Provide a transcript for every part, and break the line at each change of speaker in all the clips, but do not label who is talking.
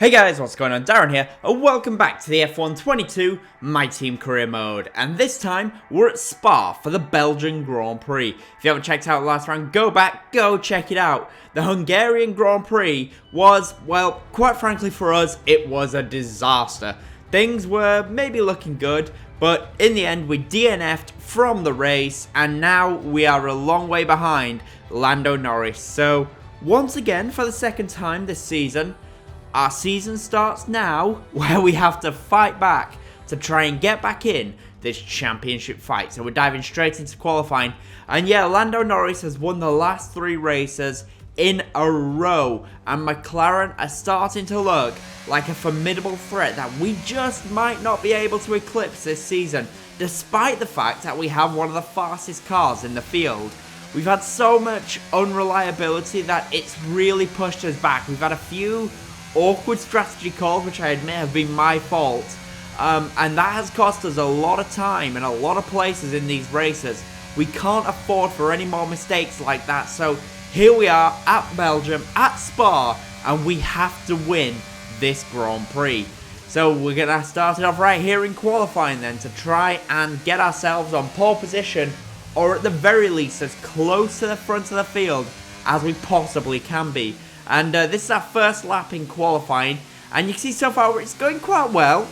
Hey guys, what's going on? Darren here, and welcome back to the F1 22 My Team Career Mode. And this time, we're at Spa for the Belgian Grand Prix. If you haven't checked out the last round, go back, go check it out. The Hungarian Grand Prix was, well, quite frankly for us, it was a disaster. Things were maybe looking good, but in the end, we DNF'd from the race, and now we are a long way behind Lando Norris. So, once again, for the second time this season, our season starts now, where we have to fight back to try and get back in this championship fight. So we're diving straight into qualifying. And yeah, Lando Norris has won the last 3 races in a row. And McLaren are starting to look like a formidable threat that we just might not be able to eclipse this season. Despite the fact that we have one of the fastest cars in the field. We've had so much unreliability that it's really pushed us back. We've had a few awkward strategy calls, which I admit have been my fault, and that has cost us a lot of time in a lot of places in these races. We can't afford for any more mistakes like that, so here we are at Belgium, at Spa, and we have to win this Grand Prix. So we're going to start it off right here in qualifying then to try and get ourselves on pole position, or at the very least as close to the front of the field as we possibly can be. And this is our first lap in qualifying, and you can see so far it's going quite well.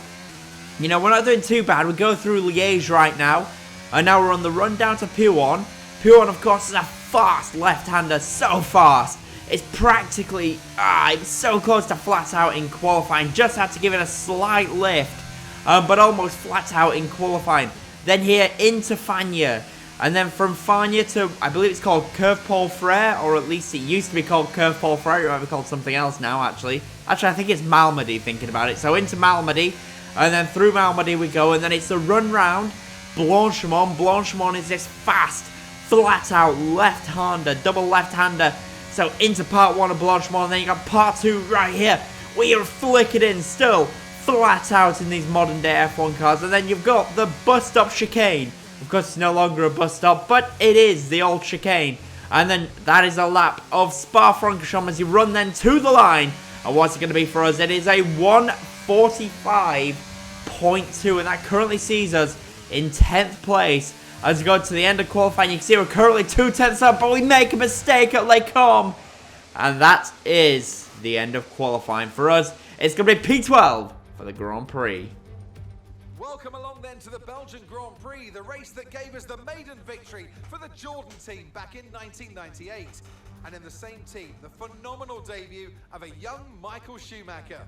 You know, we're not doing too bad. We go through Liège right now, and now we're on the run down to P1. P1, of course, is a fast left-hander, so fast. It's practically, it's so close to flat out in qualifying. Just had to give it a slight lift, but almost flat out in qualifying. Then here into Fagnes. And then from Fagnes to, I believe it's called Curve Paul Frere, or at least it used to be called Curve Paul Frere. It might be called something else now, actually. Actually, I think it's Malmedy, thinking about it. So into Malmedy, and then through Malmedy we go, and then it's the run round Blanchimont. Blanchimont is this fast, flat-out left-hander, double left-hander. So into part 1 of Blanchimont, and then you got part 2 right here. We are flickered in still, flat out in these modern-day F1 cars. And then you've got the bus stop chicane. Of course, it's no longer a bus stop, but it is the old chicane. And then that is a lap of Spa-Francorchamps as you run then to the line. And what's it going to be for us? It is a 1:45.2, and that currently sees us in 10th place. As we go to the end of qualifying, you can see we're currently 2/10 up, but we make a mistake at Les Combes. And that is the end of qualifying for us. It's going to be P12 for the Grand Prix.
Welcome along then to the Belgian Grand Prix, the race that gave us the maiden victory for the Jordan team back in 1998. And in the same team, the phenomenal debut of a young Michael Schumacher.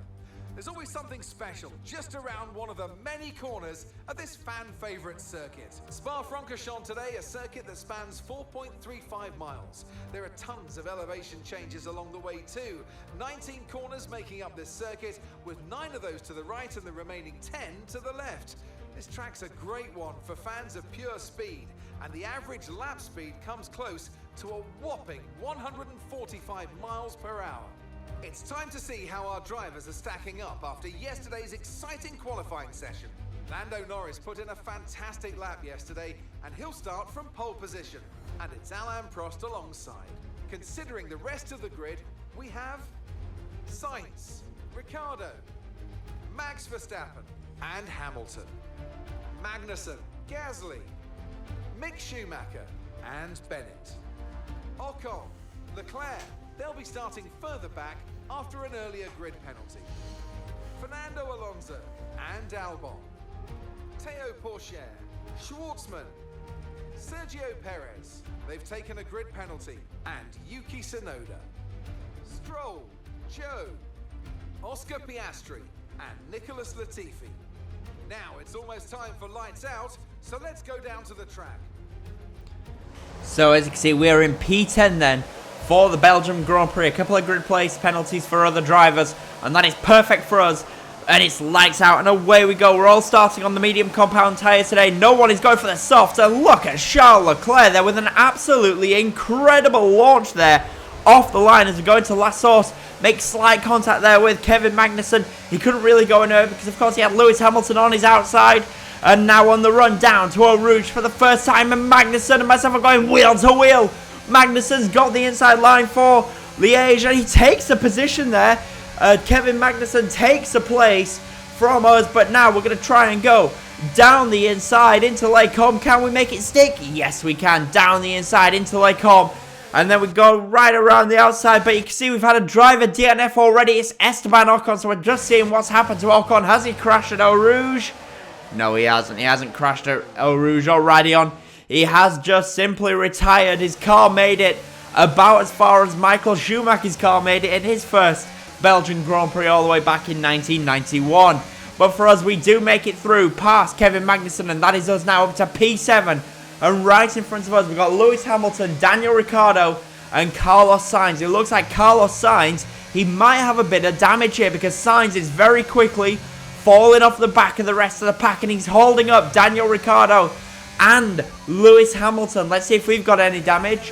There's always something special just around one of the many corners of this fan favourite circuit. Spa-Francorchamps today, a circuit that spans 4.35 miles. There are tons of elevation changes along the way too. 19 corners making up this circuit, with 9 of those to the right and the remaining 10 to the left. This track's a great one for fans of pure speed, and the average lap speed comes close to a whopping 145 miles per hour. It's time to see how our drivers are stacking up after yesterday's exciting qualifying session. Lando Norris put in a fantastic lap yesterday, and he'll start from pole position. And it's Alain Prost alongside. Considering the rest of the grid, we have Sainz, Ricciardo, Max Verstappen, and Hamilton, Magnussen, Gasly, Mick Schumacher, and Bennett, Ocon, Leclerc. They'll be starting further back after an earlier grid penalty. Fernando Alonso and Albon, Théo Pourchaire, Schwartzman, Sergio Perez. They've taken a grid penalty, and Yuki Tsunoda, Stroll, Joe, Oscar Piastri, and Nicholas Latifi. Now it's almost time for lights out, so let's go down to the track.
So as you can see, we're in P10 then for the Belgium Grand Prix. A couple of grid place penalties for other drivers, and that is perfect for us. And it's lights out, and away we go. We're all starting on the medium compound tyres today. No one is going for the soft, and look at Charles Leclerc there with an absolutely incredible launch there off the line as we go into La Source. Make slight contact there with Kevin Magnussen. He couldn't really go anywhere because, of course, he had Lewis Hamilton on his outside. And now on the run down to Eau Rouge for the first time, and Magnussen and myself are going wheel to wheel. Magnussen's got the inside line for Liège, and he takes the position there. Kevin Magnussen takes a place from us, but now we're going to try and go down the inside into Lake Holm. Can we make it stick? Yes, we can. Down the inside into Lake Holm. And then we go right around the outside, but you can see we've had a driver DNF already. It's Esteban Ocon, so we're just seeing what's happened to Ocon. Has he crashed at Eau Rouge? No, he hasn't. He hasn't crashed at Eau Rouge or Raidillon. He has just simply retired. His car made it about as far as Michael Schumacher's car made it in his first Belgian Grand Prix all the way back in 1991. But for us, we do make it through past Kevin Magnussen, and that is us now up to P7. And right in front of us, we've got Lewis Hamilton, Daniel Ricciardo, and Carlos Sainz. It looks like Carlos Sainz, he might have a bit of damage here because Sainz is very quickly falling off the back of the rest of the pack, and he's holding up Daniel Ricciardo and Lewis Hamilton. Let's see if we've got any damage.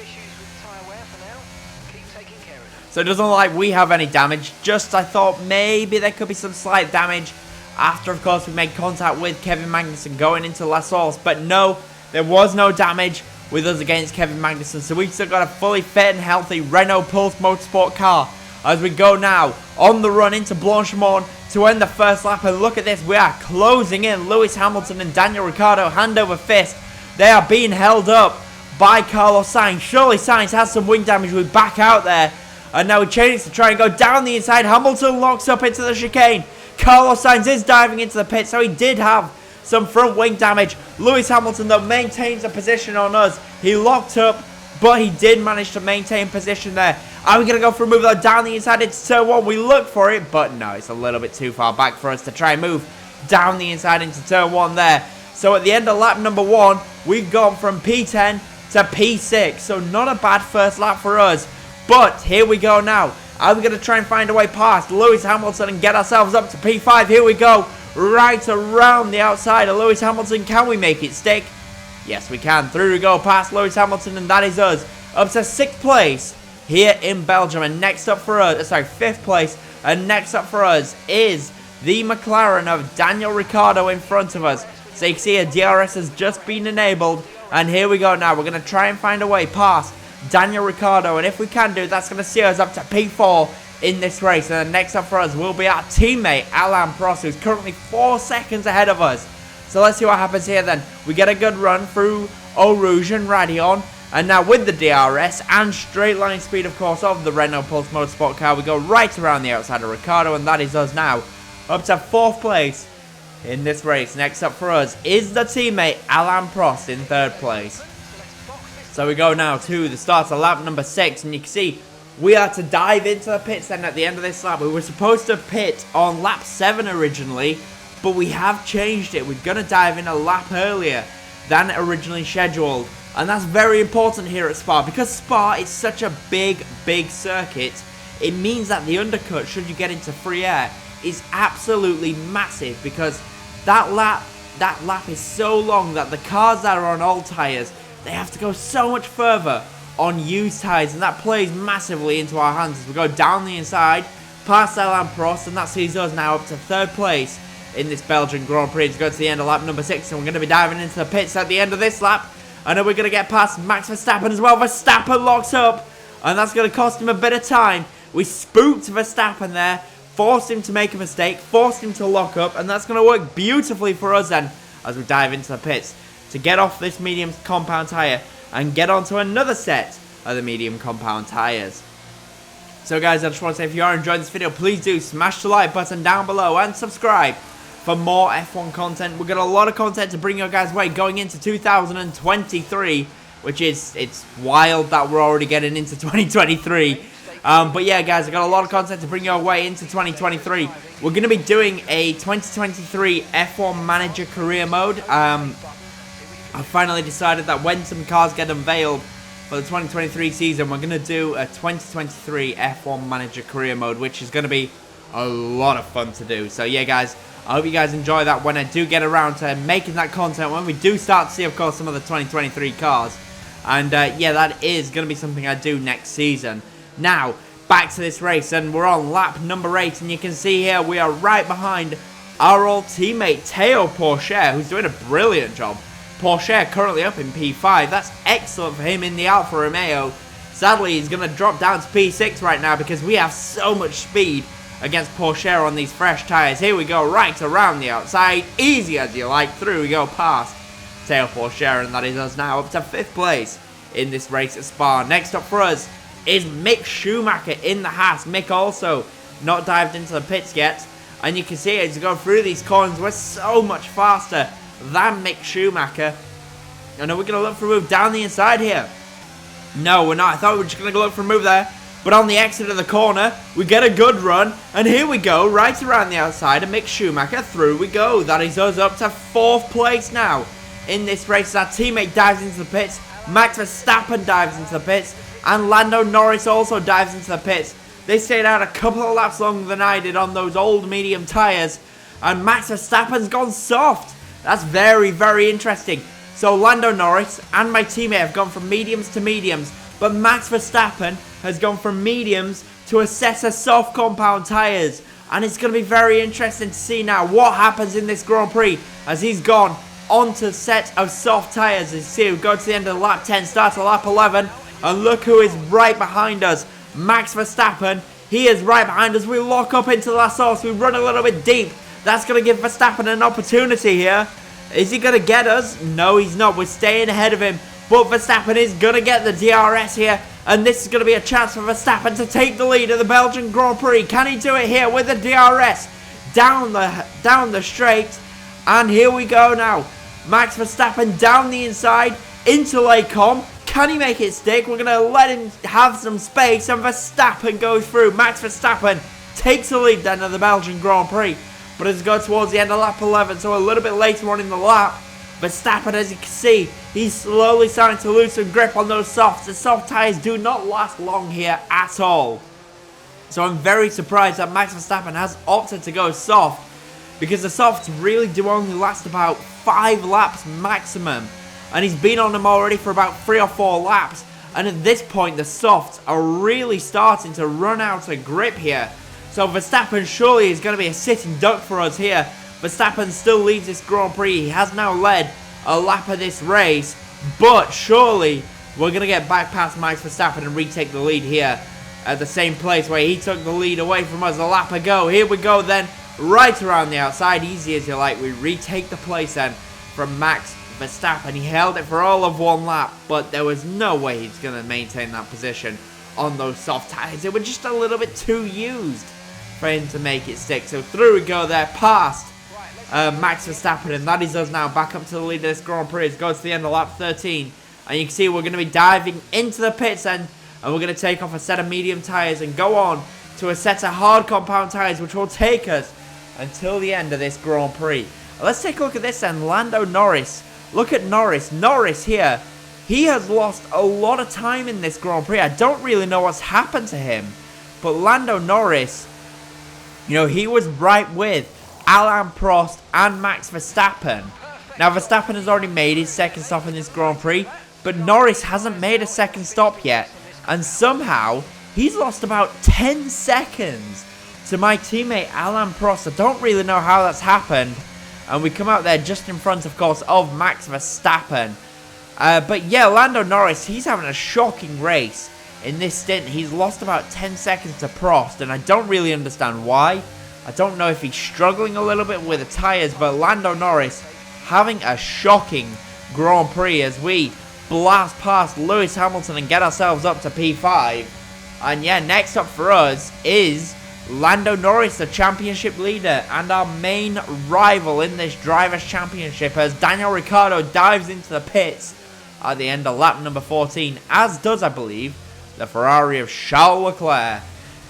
So it doesn't look like we have any damage. Just I thought maybe there could be some slight damage after, of course, we made contact with Kevin Magnussen going into La Source. But no, there was no damage with us against Kevin Magnussen. So we've still got a fully fit and healthy Renault Pulse Motorsport car as we go now on the run into Blanchimont to end the first lap. And look at this, we are closing in. Lewis Hamilton and Daniel Ricciardo hand over fist. They are being held up by Carlos Sainz. Surely Sainz has some wing damage. We're back out there. And now he changes to try and go down the inside. Hamilton locks up into the chicane. Carlos Sainz is diving into the pit, so he did have some front wing damage. Lewis Hamilton, though, maintains a position on us. He locked up, but he did manage to maintain position there. Are we going to go for a move though down the inside into turn 1? We look for it, but no, it's a little bit too far back for us to try and move down the inside into turn 1 there. So at the end of lap number 1, we've gone from P10 to P6. So not a bad first lap for us. But here we go now. Are we going to try and find a way past Lewis Hamilton and get ourselves up to P5? Here we go. Right around the outside of Lewis Hamilton. Can we make it stick? Yes, we can. Through we go past Lewis Hamilton, and that is us. Up to 6th place here in Belgium. And next up for us, 5th place. And next up for us is the McLaren of Daniel Ricciardo in front of us. So you can see a DRS has just been enabled. And here we go now. We're going to try and find a way past Daniel Ricciardo, and if we can do, that's going to see us up to P4 in this race. And then next up for us will be our teammate Alain Prost, who's currently 4 seconds ahead of us. So let's see what happens here then. We get a good run through Eau Rouge and Raidillon, and now with the DRS and straight line speed, of course, of the Renault Pulse Motorsport car, we go right around the outside of Ricciardo, and that is us now up to 4th place in this race. Next up for us is the teammate Alain Prost in 3rd place. So we go now to the start of lap number 6, and you can see we are to dive into the pits then at the end of this lap. We were supposed to pit on lap 7 originally, but we have changed it. We're going to dive in a lap earlier than originally scheduled, and that's very important here at Spa, because Spa is such a big circuit. It means that the undercut, should you get into free air, is absolutely massive, because that lap is so long that the cars that are on old tyres, they have to go so much further on used tyres, and that plays massively into our hands as we go down the inside past Alain Prost, and that sees us now up to 3rd place in this Belgian Grand Prix to go to the end of lap number 6, and we're going to be diving into the pits at the end of this lap. I know we're going to get past Max Verstappen as well. Verstappen locks up, and that's going to cost him a bit of time. We spooked Verstappen there, forced him to make a mistake, forced him to lock up, and that's going to work beautifully for us then as we dive into the pits to get off this medium compound tyre and get onto another set of the medium compound tyres. So guys, I just want to say, if you are enjoying this video, please do smash the like button down below and subscribe for more F1 content. We've got a lot of content to bring your guys' way going into 2023, which is, it's wild that we're already getting into 2023. But yeah, guys, I've got a lot of content to bring your way into 2023. We're going to be doing a 2023 F1 Manager Career Mode. I've finally decided that when some cars get unveiled for the 2023 season, we're going to do a 2023 F1 Manager Career Mode, which is going to be a lot of fun to do. So yeah, guys, I hope you guys enjoy that when I do get around to making that content, when we do start to see, of course, some of the 2023 cars. And yeah, that is going to be something I do next season. Now, back to this race, and we're on lap number 8, and you can see here we are right behind our old teammate Théo Pourchaire, who's doing a brilliant job. Pourchaire currently up in P5. That's excellent for him in the Alfa Romeo. Sadly, he's going to drop down to P6 right now because we have so much speed against Porsche on these fresh tyres. Here we go, right around the outside. Easy as you like. Through we go past Teo Porsche, and that is us now up to 5th place in this race at Spa. Next up for us is Mick Schumacher in the Haas. Mick also not dived into the pits yet. And you can see as you go through these corners, we're so much faster than Mick Schumacher. And are we going to look for a move down the inside here? No, we're not. I thought we were just going to look for a move there. But on the exit of the corner, we get a good run. And here we go, right around the outside of Mick Schumacher. Through we go. That is us up to 4th place now in this race. Our teammate dives into the pits. Max Verstappen dives into the pits. And Lando Norris also dives into the pits. They stayed out a couple of laps longer than I did on those old medium tyres. And Max Verstappen's gone soft. That's very, very interesting. So Lando Norris and my teammate have gone from mediums to mediums. But Max Verstappen has gone from mediums to a set of soft compound tyres. And it's going to be very interesting to see now what happens in this Grand Prix. As he's gone onto a set of soft tyres. As you see, we go to the end of lap 10, start to lap 11. And look who is right behind us. Max Verstappen, he is right behind us. We lock up into the sauce. We run a little bit deep. That's going to give Verstappen an opportunity here. Is he going to get us? No, he's not. We're staying ahead of him. But Verstappen is going to get the DRS here. And this is going to be a chance for Verstappen to take the lead of the Belgian Grand Prix. Can he do it here with the DRS? Down the straight. And here we go now. Max Verstappen down the inside into Les Combes. Can he make it stick? We're going to let him have some space, and Verstappen goes through. Max Verstappen takes the lead then of the Belgian Grand Prix. But as we go towards the end of lap 11, so a little bit later on in the lap, Verstappen, as you can see, he's slowly starting to lose some grip on those softs. The soft tyres do not last long here at all. So I'm very surprised that Max Verstappen has opted to go soft, because the softs really do only last about 5 laps maximum. And he's been on them already for about 3 or 4 laps. And at this point, the softs are really starting to run out of grip here. So Verstappen surely is going to be a sitting duck for us here. Verstappen still leads this Grand Prix. He has now led a lap of this race. But surely we're going to get back past Max Verstappen and retake the lead here at the same place where he took the lead away from us a lap ago. Here we go then, right around the outside. Easy as you like. We retake the place then from Max Verstappen. He held it for all of 1 lap, but there was no way he's going to maintain that position on those soft tyres. They were just a little bit too used for him to make it stick. So through we go there, past Max Verstappen, and that is us now back up to the lead of this Grand Prix. It goes to the end of lap 13, and you can see we're going to be diving into the pits and we're going to take off a set of medium tyres and go on to a set of hard compound tyres, which will take us until the end of this Grand Prix. Let's take a look at this then. Lando Norris. Look at Norris. Norris here. He has lost a lot of time in this Grand Prix. I don't really know what's happened to him. But Lando Norris, you know, he was right with Alain Prost and Max Verstappen. Now, Verstappen has already made his second stop in this Grand Prix, but Norris hasn't made a second stop yet. And somehow, he's lost about 10 seconds to my teammate Alain Prost. I don't really know how that's happened. And we come out there just in front, of course, of Max Verstappen. But yeah, Lando Norris, he's having a shocking race in this stint. He's lost about 10 seconds to Prost, and I don't really understand why. I don't know if he's struggling a little bit with the tyres, but Lando Norris having a shocking Grand Prix as we blast past Lewis Hamilton and get ourselves up to P5. And yeah, next up for us is Lando Norris, the championship leader and our main rival in this Drivers' Championship, as Daniel Ricciardo dives into the pits at the end of lap number 14, as does, I believe, the Ferrari of Charles Leclerc.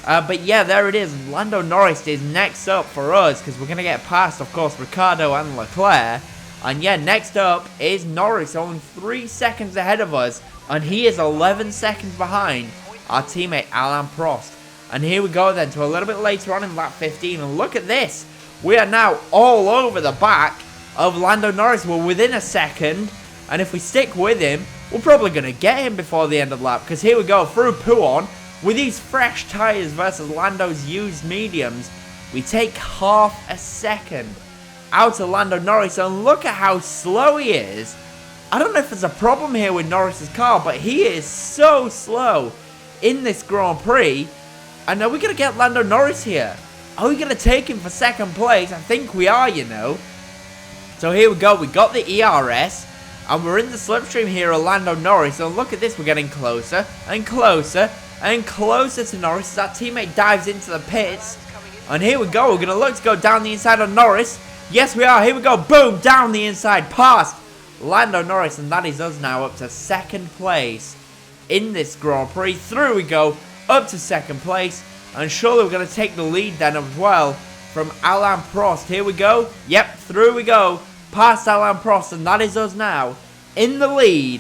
But yeah, there it is. Lando Norris is next up for us, because we're going to get past, of course, Ricciardo and Leclerc. And yeah, next up is Norris, only 3 seconds ahead of us, and he is 11 seconds behind our teammate Alain Prost. And here we go then to a little bit later on in lap 15. And look at this. We are now all over the back of Lando Norris. We're within a second. And if we stick with him, we're probably going to get him before the end of the lap. Because here we go through Pouon. With these fresh tyres versus Lando's used mediums, we take half a second out of Lando Norris. And look at how slow he is. I don't know if there's a problem here with Norris's car, but he is so slow in this Grand Prix. And are we going to get Lando Norris here? Are we going to take him for second place? I think we are, you know. So here we go. We got the ERS. And we're in the slipstream here, Lando Norris. And look at this. We're getting closer and closer and closer to Norris as our teammate dives into the pits. And here we go. We're going to look to go down the inside of Norris. Yes, we are. Here we go. Boom. Down the inside. Past Lando Norris. And that is us now up to second place in this Grand Prix. Through we go. Up to second place. And surely we're going to take the lead then as well from Alain Prost. Here we go. Yep. Through we go. Past Alain Prost. And that is us now in the lead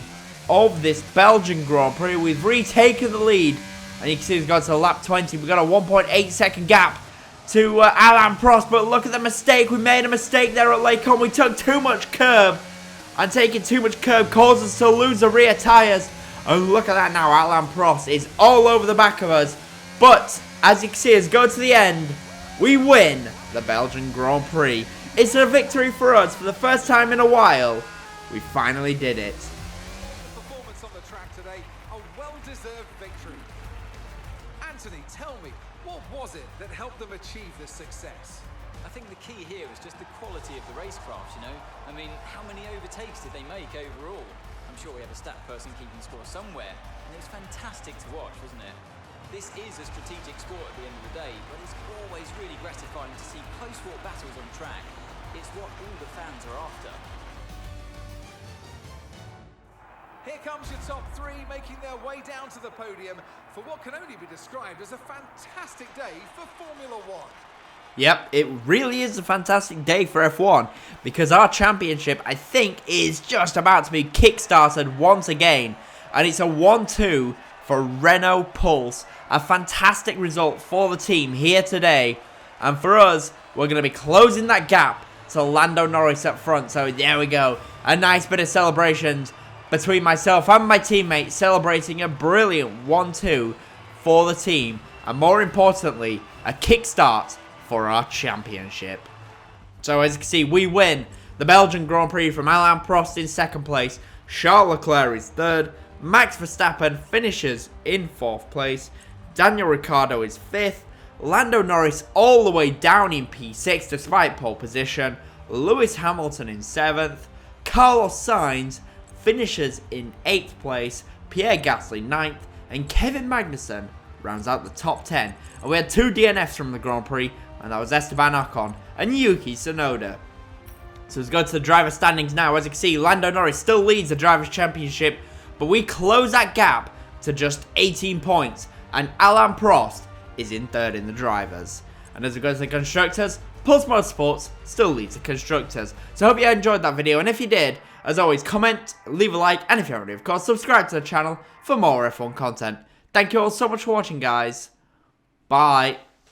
of this Belgian Grand Prix. We've retaken the lead. And you can see we've got to lap 20. We've got a 1.8 second gap to Alain Prost, but look at the mistake. We made a mistake there at Lacon. We took too much curb, and taking too much curb caused us to lose the rear tyres. And look at that now. Alain Prost is all over the back of us. But as you can see, as we go to the end, we win the Belgian Grand Prix. It's a victory for us for the first time in a while. We finally did it.
Performance on the track today, a well-deserved victory. Anthony, tell me, what was it that helped them achieve this success?
I think the key here is just the quality of the racecraft, you know? I mean, how many overtakes did they make overall? I'm sure we have a stat person keeping score somewhere, and it was fantastic to watch, wasn't it? This is a strategic sport at the end of the day, but it's always really gratifying to see close-fought battles on track. It's what all the fans are after.
Here comes your top three, making their way down to the podium for what can only be described as a fantastic day for Formula One.
Yep, it really is a fantastic day for F1 because our championship, I think, is just about to be kickstarted once again. And it's a 1-2 for Renault Pulse. A fantastic result for the team here today. And for us, we're going to be closing that gap to Lando Norris up front. So there we go. A nice bit of celebrations between myself and my teammates, celebrating a brilliant 1-2 for the team. And more importantly, a kickstart for our championship. So as you can see, we win the Belgian Grand Prix from Alain Prost in second place. Charles Leclerc is third. Max Verstappen finishes in fourth place. Daniel Ricciardo is fifth. Lando Norris all the way down in P6 despite pole position. Lewis Hamilton in seventh. Carlos Sainz finishes in 8th place, Pierre Gasly 9th, and Kevin Magnussen rounds out the top 10. And we had 2 DNFs from the Grand Prix, and that was Esteban Ocon and Yuki Tsunoda. So let's go to the driver standings now. As you can see, Lando Norris still leads the Drivers' Championship, but we close that gap to just 18 points, and Alain Prost is in 3rd in the Drivers. And as we go to the Constructors, Pulse Motorsport still leads the Constructors. So I hope you enjoyed that video, and if you did, as always, comment, leave a like, and if you haven't already, of course, subscribe to the channel for more F1 content. Thank you all so much for watching, guys. Bye.